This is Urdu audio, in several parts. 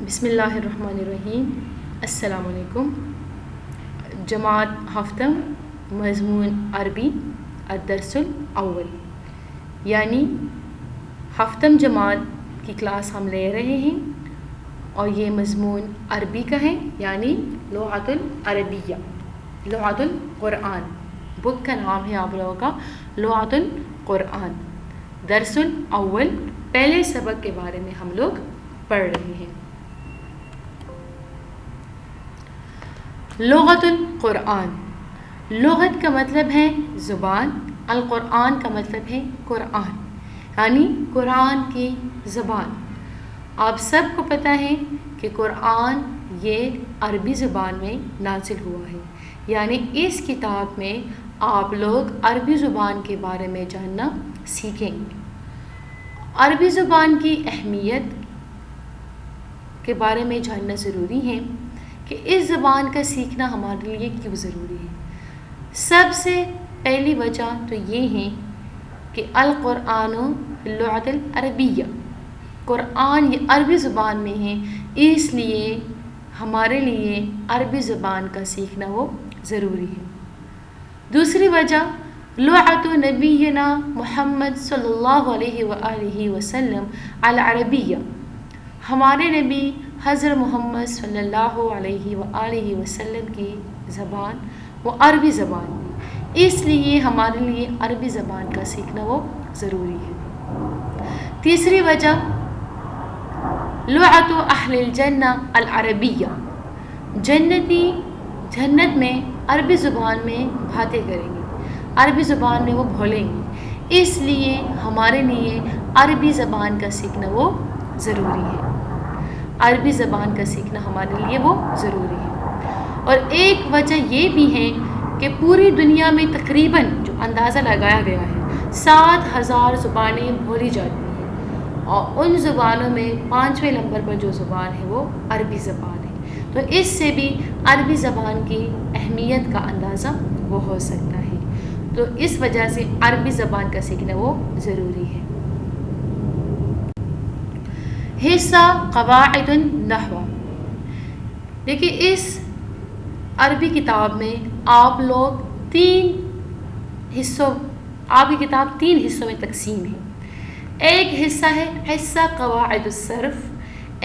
بسم اللہ الرحمن الرحیم. السلام علیکم. جماعت ہفتم مضمون عربی الدرس الاول، یعنی ہفتم جماعت کی کلاس ہم لے رہے ہیں اور یہ مضمون عربی کا ہے، یعنی لغت العربیہ، لغت القرآن. بک کا نام ہے آپ لوگوں کا لغت القرآن. درس الاول، پہلے سبق کے بارے میں ہم لوگ پڑھ رہے ہیں. لغت القرآن، لغت کا مطلب ہے زبان، القرآن کا مطلب ہے قرآن، یعنی قرآن کی زبان. آپ سب کو پتہ ہے کہ قرآن یہ عربی زبان میں نازل ہوا ہے، یعنی اس کتاب میں آپ لوگ عربی زبان کے بارے میں جاننا سیکھیں گے. عربی زبان کی اہمیت کے بارے میں جاننا ضروری ہے کہ اس زبان کا سیکھنا ہمارے لیے کیوں ضروری ہے. سب سے پہلی وجہ تو یہ ہے کہ القرآن اللغۃ العربیہ، قرآن یہ عربی زبان میں ہے، اس لیے ہمارے لیے عربی زبان کا سیکھنا وہ ضروری ہے. دوسری وجہ لغت نبینا محمد صلی اللہ علیہ وآلہ وسلم العربیہ، ہمارے نبی حضرت محمد صلی اللہ علیہ وآلہ وسلم کی زبان وہ عربی زبان ہے، اس لیے ہمارے لیے عربی زبان کا سیکھنا وہ ضروری ہے. تیسری وجہ لغت اہل الجنہ العربیہ، جنتی جنت میں عربی زبان میں باتیں کریں گے، عربی زبان میں وہ بولیں گے، اس لیے ہمارے لیے عربی زبان کا سیکھنا وہ ضروری ہے. عربی زبان کا سیکھنا ہمارے لیے وہ ضروری ہے. اور ایک وجہ یہ بھی ہے کہ پوری دنیا میں تقریباً جو اندازہ لگایا گیا ہے 7,000 زبانیں بولی جاتی ہیں، اور ان زبانوں میں 5ویں نمبر پر جو زبان ہے وہ عربی زبان ہے. تو اس سے بھی عربی زبان کی اہمیت کا اندازہ وہ ہو سکتا ہے. تو اس وجہ سے عربی زبان کا سیکھنا وہ ضروری ہے. حصہ قواعد النحو، دیکھیے اس عربی کتاب میں آپ لوگ آپ کی کتاب 3 حصوں میں تقسیم ہے. ایک حصہ ہے حصہ قواعد الصرف،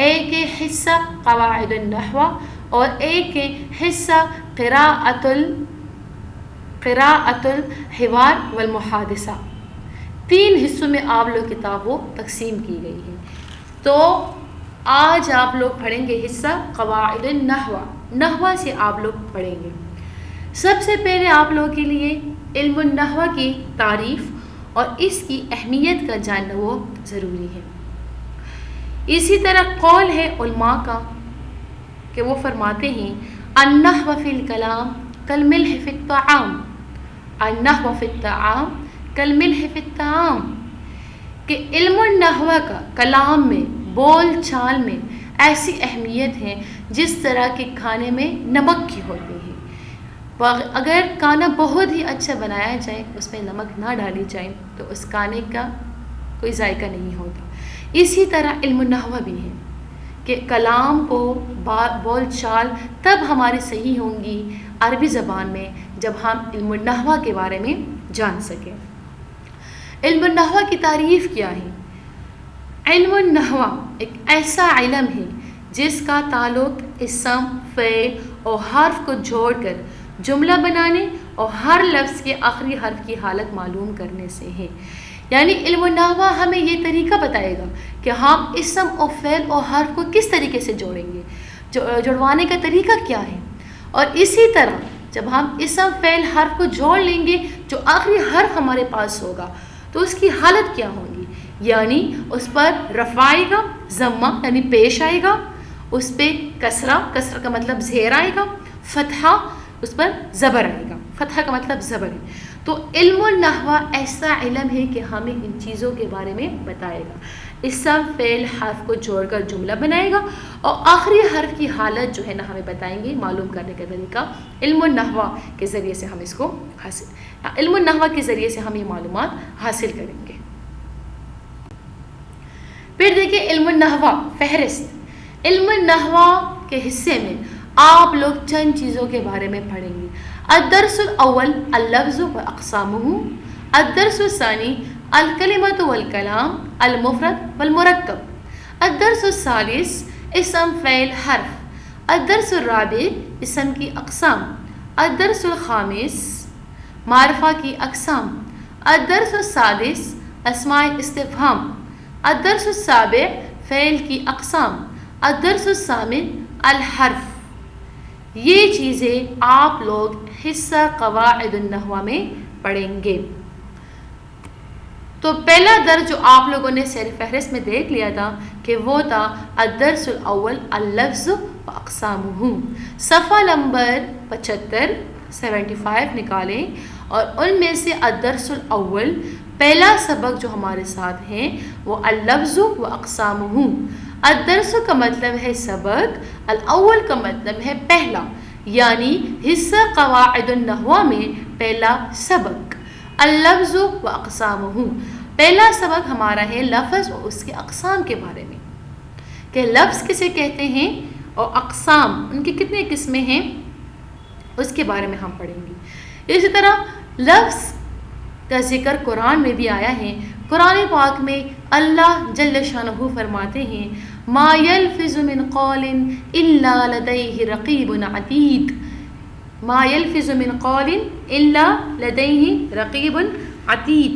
ایک ہے حصہ قواعد النحو، اور ایک ہے حصہ قراءۃ الحوار والمحادثہ. 3 حصوں میں آپ لوگ کتاب وہ تقسیم کی گئی ہے. تو آج آپ لوگ پڑھیں گے حصہ قواعد النحو، نحو سے آپ لوگ پڑھیں گے. سب سے پہلے آپ لوگوں کے لیے علم النحو کی تعریف اور اس کی اہمیت کا جاننا وہ ضروری ہے. اسی طرح قول ہے علماء کا کہ وہ فرماتے ہیں النحو فی الکلام کالملح فی الطعام، النحو فی الطعام کالملح فی الطعام، کہ علم النحو کا کلام میں، بول چال میں ایسی اہمیت ہے جس طرح کہ کھانے میں نمک کی ہوتی ہے. اگر کھانا بہت ہی اچھا بنایا جائے، اس میں نمک نہ ڈالی جائے تو اس کھانے کا کوئی ذائقہ نہیں ہوتا. اسی طرح علم النحو بھی ہے کہ کلام کو بول چال تب ہماری صحیح ہوں گی عربی زبان میں جب ہم علم النحو کے بارے میں جان سکیں. علم النحو کی تعریف کیا ہے؟ علم النحو ایک ایسا علم ہے جس کا تعلق اسم، فعل اور حرف کو جوڑ کر جملہ بنانے اور ہر لفظ کے آخری حرف کی حالت معلوم کرنے سے ہے. یعنی علم النحو ہمیں یہ طریقہ بتائے گا کہ ہم اسم اور فعل اور حرف کو کس طریقے سے جوڑیں گے، جڑوانے کا طریقہ کیا ہے. اور اسی طرح جب ہم اسم، فعل، حرف کو جوڑ لیں گے، جو آخری حرف ہمارے پاس ہوگا تو اس کی حالت کیا ہوگی، یعنی اس پر رفع آئے گا، ضمہ یعنی پیش آئے گا، اس پہ کسرہ کا مطلب زیر آئے گا، فتحہ اس پر زبر آئے گا، فتحہ کا مطلب زبر ہے. تو علم النحو ایسا علم ہے کہ ہمیں ان چیزوں کے بارے میں بتائے گا. اسم، فعل، حرف کو جوڑ کر جملہ بنائے گا اور آخری حرف کی حالت جو ہے نا ہمیں بتائیں گے. معلوم کرنے کا طریقہ علم النحو کے ذریعے سے ہم اس کو علم النحو کے ذریعے سے ہم یہ معلومات حاصل کریں گے. پھر دیکھیں علم النحو فہرست. علم نحو کے حصے میں آپ لوگ چند چیزوں کے بارے میں پڑھیں گے. الدرس الاول اللفظ و اقسامہ. الدرس الثانی الکلمۃ والکلام المفرد والمرکب. الدرس الثالث اسم فعل حرف. الدرس الرابع اسم کی اقسام. الدرس الخامس معرفہ کی اقسام. الدرس السادس اسماء استفہام. الدرس السابع فعل کی اقسام. الدرس الثامن الحرف. یہ چیزیں آپ لوگ حصہ قواعد النحو میں پڑھیں گے. تو پہلا درس جو آپ لوگوں نے سیر فہرست میں دیکھ لیا تھا کہ وہ تھا الدرس الاول اللفظ و اقسامہ. صفحہ نمبر 75 نکالیں اور ان میں سے الدرس الاول پہلا سبق جو ہمارے ساتھ ہیں وہ اللفظ و اقسامہ. الدرس کا مطلب ہے سبق، الاول کا مطلب ہے پہلا، یعنی حصہ قواعد النحو میں پہلا سبق. اللفظ و اقسامہ، پہلا سبق ہمارا ہے لفظ اور اس کے اقسام کے بارے میں، کہ لفظ کسے کہتے ہیں اور اقسام ان کی کتنے قسمیں ہیں اس کے بارے میں ہم پڑھیں گے. اسی طرح لفظ کا ذکر قرآن میں بھی آیا ہے. قرآن پاک میں اللہ جل شانہ فرماتے ہیں ما یلفظ من قول الا لدیہ رقیب عتید. ما یلفظ من قول الا لدیہ رقیب عتید،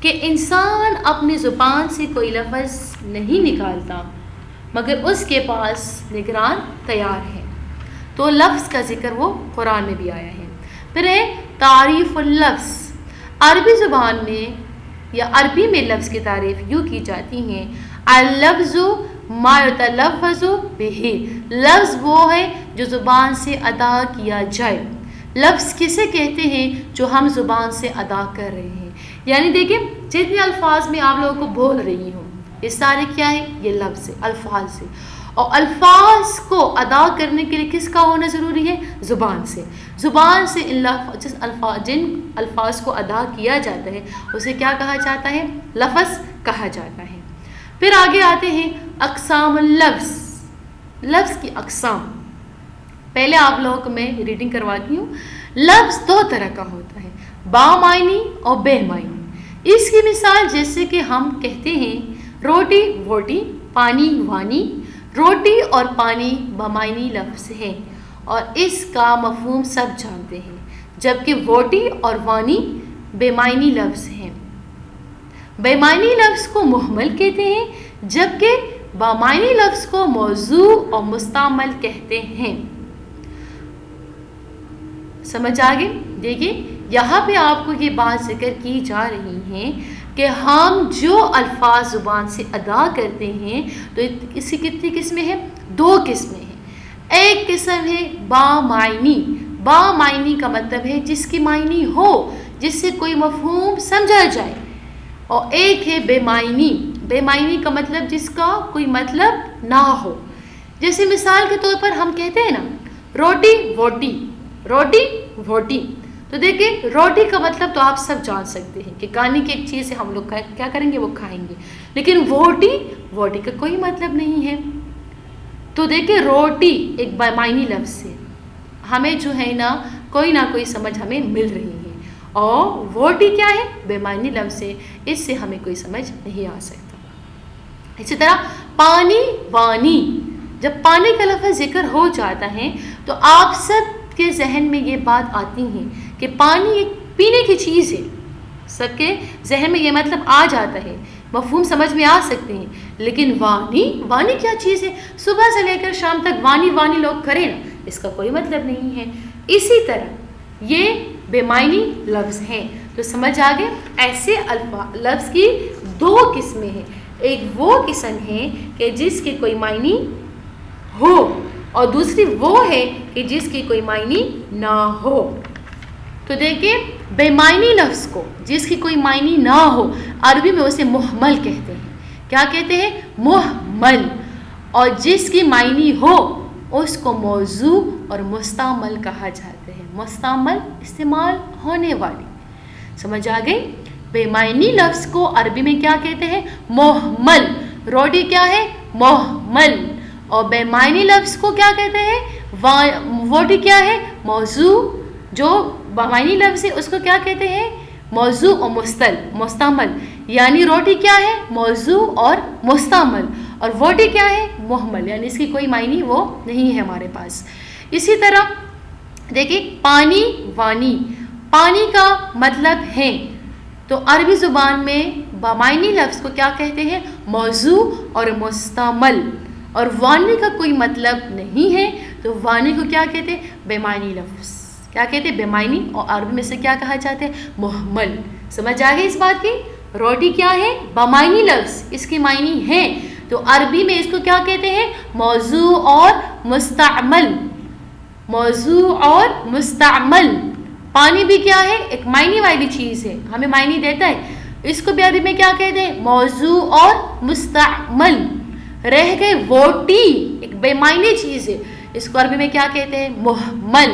کہ انسان اپنی زبان سے کوئی لفظ نہیں نکالتا مگر اس کے پاس نگران تیار ہے. تو لفظ کا ذکر وہ قرآن میں بھی آیا ہے. پھر ہے تعریف اللفظ. عربی زبان میں یا عربی میں لفظ کی تعریف یوں کی جاتی ہے اللفظ ما یتلفظ بہ. لفظ وہ ہے جو زبان سے ادا کیا جائے. لفظ کسے کہتے ہیں؟ جو ہم زبان سے ادا کر رہے ہیں. یعنی دیکھیں جتنے الفاظ میں آپ لوگوں کو بول رہی ہوں یہ سارے کیا ہے؟ یہ لفظ ہے، الفاظ سے. اور الفاظ کو ادا کرنے کے لیے کس کا ہونا ضروری ہے؟ زبان سے. زبان سے جن الفاظ کو ادا کیا جاتا ہے اسے کیا کہا جاتا ہے؟ لفظ کہا جاتا ہے. پھر آگے آتے ہیں اقسام اللفظ. لفظ کی اقسام پہلے آپ لوگوں کو میں ریڈنگ کرواتی ہوں. لفظ دو طرح کا ہوتا ہے، با معنی اور بے معنی. اس کی مثال جیسے کہ ہم کہتے ہیں روٹی ووٹی، پانی وانی. روٹی اور پانی بمعنی لفظ ہیں اور اس کا مفہوم سب جانتے ہیں، جبکہ ووٹی اور وانی بے معنی لفظ ہیں. بے معنی لفظ کو محمل کہتے ہیں جبکہ بامعنی لفظ کو موضوع اور مستعمل کہتے ہیں. سمجھ آگے؟ دیکھیے یہاں پہ آپ کو یہ بات ذکر کی جا رہی ہے کہ ہم جو الفاظ زبان سے ادا کرتے ہیں تو اس کی کتنی قسمیں ہیں؟ دو قسمیں ہیں. ایک قسم ہے بامعنی. بامعنی کا مطلب ہے جس کی معنی ہو، جس سے کوئی مفہوم سمجھا جائے. اور ایک ہے بے معنی. بے معنی کا مطلب جس کا کوئی مطلب نہ ہو. جیسے مثال کے طور پر ہم کہتے ہیں نا روٹی ووٹی، روٹی ووٹی. تو دیکھیں روٹی کا مطلب تو آپ سب جان سکتے ہیں کہ کھانے کی ایک چیز ہے، ہم لوگ کیا کریں گے؟ وہ کھائیں گے. لیکن ووٹی، ووٹی کا کوئی مطلب نہیں ہے. تو دیکھیں روٹی ایک بامعنی لفظ ہے، ہمیں جو ہے نا کوئی سمجھ ہمیں مل رہی ہے. اور ووٹی کیا ہے؟ بے معنی لفظ ہے، اس سے ہمیں کوئی سمجھ نہیں آ سکتا. اسی طرح پانی وانی. جب پانی کا لفظ ذکر ہو جاتا ہے تو آپ سب کے ذہن میں یہ بات آتی ہے کہ پانی ایک پینے کی چیز ہے. سب کے ذہن میں یہ مطلب آ جاتا ہے، مفہوم سمجھ میں آ سکتے ہیں. لیکن وانی، وانی کیا چیز ہے؟ صبح سے لے کر شام تک وانی وانی لوگ کریں نا، اس کا کوئی مطلب نہیں ہے. اسی طرح یہ بے معنی لفظ ہیں. تو سمجھ آگے؟ ایسے لفظ کی دو قسمیں ہیں. ایک وہ قسم ہے کہ جس کی کوئی معنی ہو اور دوسری وہ ہے کہ جس کی کوئی معنی نہ ہو. تو دیکھیں بے معنی لفظ کو جس کی کوئی معنی نہ ہو عربی میں اسے محمل کہتے ہیں. کیا کہتے ہیں؟ محمل. اور جس کی معنی ہو اس کو موضوع اور مستعمل کہا جاتا ہے. مستعمل استعمال ہونے والی. سمجھ آ گئی؟ بے معنی لفظ کو عربی میں کیا کہتے ہیں؟ محمل. روٹی کیا ہے؟ محمل. اور بے معنی لفظ کو کیا کہتے ہیں؟ روٹی کیا ہے؟ موضوع. جو بامعنی لفظ ہے اس کو کیا کہتے ہیں؟ موضوع اور مستعمل. یعنی روٹی کیا ہے؟ موضوع اور مستعمل. اور روٹی کیا ہے؟ محمل. یعنی اس کی کوئی معنی وہ نہیں ہے ہمارے پاس. اسی طرح دیکھیں پانی، وانی. پانی کا مطلب ہے تو عربی زبان میں بامعنی لفظ کو کیا کہتے ہیں؟ موضوع اور مستعمل. اور وانی کا کوئی مطلب نہیں ہے تو وانی کو کیا کہتے ہیں؟ بے معنی لفظ. کیا کہتے ہیں؟ بے معنی. اور عربی میں سے کیا کہا جاتا ہے؟ محمل. سمجھ آ گئی اس بات کی؟ روٹی کیا ہے؟ بامعنی لفظ. اس کی معنی ہے تو عربی میں اس کو کیا کہتے ہیں؟ موضوع اور مستعمل. موضوع اور مستعمل. پانی بھی کیا ہے؟ ایک معنی والی چیز ہے، ہمیں معنی دیتا ہے. اس کو بھی عربی میں کیا کہتے ہیں؟ موضوع اور مستعمل. رہ گئے روٹی، ایک بے معنی چیز ہے، اس کو عربی میں کیا کہتے ہیں؟ محمل.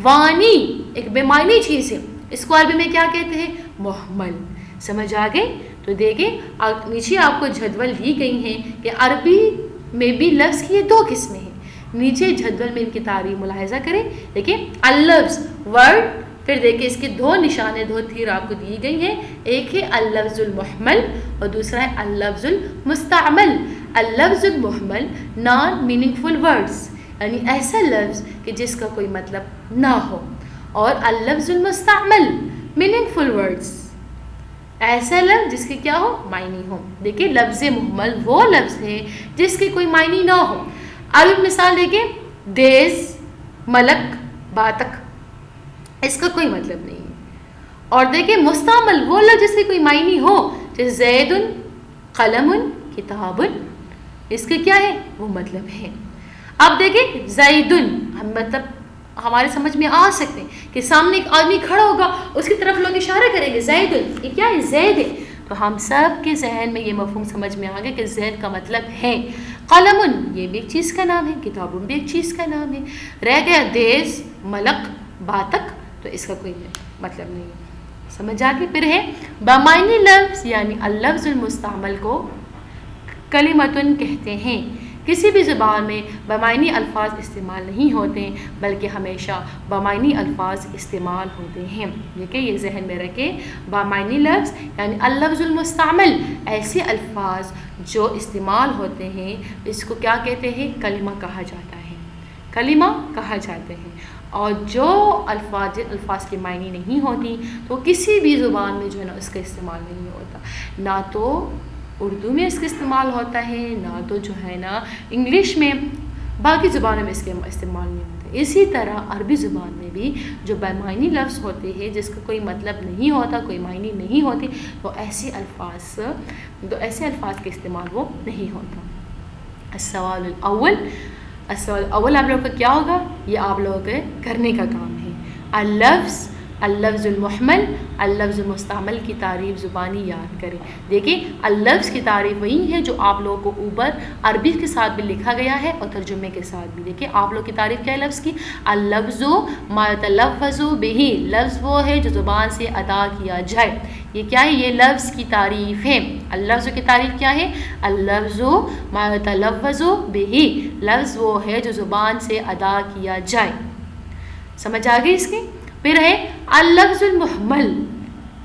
وانی ایک بے معنی چیز ہے، اس کو عربی میں کیا کہتے ہیں؟ محمل. سمجھ آ گئے؟ تو دیکھیں نیچے آپ کو جدول دی گئی ہیں کہ عربی میں بھی لفظ کی 2 قسمیں ہیں. نیچے جدول میں ان کی تعریف ملاحظہ کریں. دیکھیں اللفظ ورڈ، پھر دیکھیں اس کے 2 نشانے 2 تیر آپ کو دی گئی ہیں. ایک ہے اللفظ المحمل اور دوسرا ہے اللفظ المستعمل. اللفظ المحمل نان میننگ فل ورڈز، یعنی ایسا لفظ کہ جس کا کوئی مطلب نہ ہو. اور اللفظ المستعمل میننگ فل ورڈز، ایسا لفظ جس کے کیا ہو؟ معنی ہو. دیکھیں لفظ محمل وہ لفظ ہے جس کی کوئی معنی نہ ہو. عربی مثال دیکھیں دیس، ملک، باتک، اس کا کوئی مطلب نہیں ہے. اور دیکھیں مستعمل وہ لفظ جس کی کوئی معنی ہو، جیسے زید، قلم، کتاب، اس کے کیا ہے؟ وہ مطلب ہے. اب دیکھیں زید، ہم مطلب ہمارے سمجھ میں آ سکتے ہیں کہ سامنے ایک آدمی کھڑا ہوگا، اس کی طرف لوگ اشارہ کریں گے زید، یہ کیا ہے؟ زید ہے. تو ہم سب کے ذہن میں یہ مفہوم سمجھ میں آ گیا کہ زید کا مطلب ہے. قلم یہ بھی ایک چیز کا نام ہے، کتاب بھی ایک چیز کا نام ہے. رہ گیا دیس، ملک، باتک، تو اس کا کوئی مطلب نہیں ہے. سمجھ آ گئی؟ پھر ہے بامعنی لفظ، یعنی اللفظ المستعمل کو کلمتن کہتے ہیں. کسی بھی زبان میں بامعنی الفاظ استعمال نہیں ہوتے بلکہ ہمیشہ بامعنی الفاظ استعمال ہوتے ہیں. دیکھیں یہ ذہن میں رکھیں، بامعنی لفظ یعنی اللفظ المستعمل، ایسے الفاظ جو استعمال ہوتے ہیں اس کو کیا کہتے ہیں؟ کلمہ کہا جاتا ہے. کلمہ کہا جاتے ہیں. اور جو الفاظ کے معنی نہیں ہوتی تو کسی بھی زبان میں جو ہے نا اس کا استعمال نہیں ہوتا. نہ تو اردو میں اس کا استعمال ہوتا ہے، نہ تو جو ہے نا انگلش میں، باقی زبانوں میں اس کے استعمال نہیں ہوتا. اسی طرح عربی زبان میں بھی جو بامعنی لفظ ہوتے ہیں جس کا کوئی مطلب نہیں ہوتا، کوئی معنی نہیں ہوتی، تو ایسے الفاظ کے استعمال وہ نہیں ہوتا. السوال الاول آپ لوگوں کا کیا ہوگا؟ یہ آپ لوگوں کے کرنے کا کام ہے. اللفظ المحمل، اللفظ المستعمل کی تعریف زبانی یاد کریں. دیکھیں اللفظ کی تعریف وہی ہے جو آپ لوگوں کو اوپر عربی کے ساتھ بھی لکھا گیا ہے اور ترجمے کے ساتھ بھی. دیکھیں آپ لوگ کی تعریف کیا ہے لفظ کی؟ اللفظ ما یتلفظ بہ، لفظ وہ ہے جو زبان سے ادا کیا جائے. یہ کیا ہے؟ یہ لفظ کی تعریف ہے. اللفظ کی تعریف کیا ہے؟ اللفظ ما یتلفظ بہ، لفظ وہ ہے جو زبان سے ادا کیا جائے. سمجھ آ گئی اس کی؟ پھر ہے اللفظ المحمل،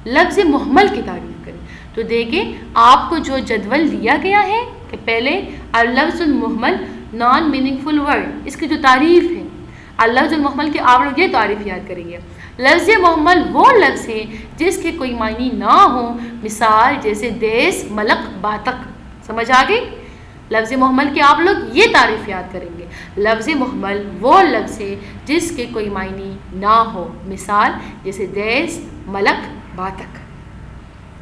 لفظ محمل کی تعریف کریں. تو دیکھیں آپ کو جو جدول دیا گیا ہے کہ پہلے اللفظ المحمل نان میننگ فل ورڈ، اس کی جو تعریف ہے اللفظ المحمل کی آپ لوگ یہ تعریف یاد کریں گے. لفظ محمل وہ لفظ ہے جس کے کوئی معنی نہ ہو، مثال جیسے دیس، ملک، باتک. سمجھ آ گئی؟ لفظ محمل کی آپ لوگ یہ تعریف یاد کریں گے. لفظ محمل وہ لفظ ہے جس کے کوئی معنی نہ ہو، مثال جیسے دیس، ملک، باتک.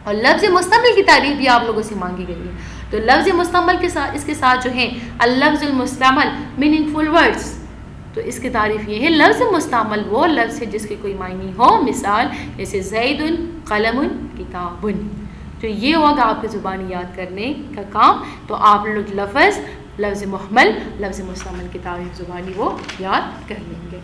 اور لفظ مستعمل کی تعریف بھی آپ لوگوں سے مانگی گئی ہے. تو لفظ مستعمل کے ساتھ اس کے ساتھ جو ہے اللفظ المستعمل میننگ فل ورڈز، تو اس کی تعریف یہ ہے لفظ مستعمل وہ لفظ ہے جس کے کوئی معنی ہو، مثال جیسے زید، قلم، کتاب. تو یہ ہوگا آپ کی زبانی یاد کرنے کا کام. تو آپ لوگ لفظ محمل، لفظ مستعمل کی تعریف زبانی وہ یاد کر لیں گے.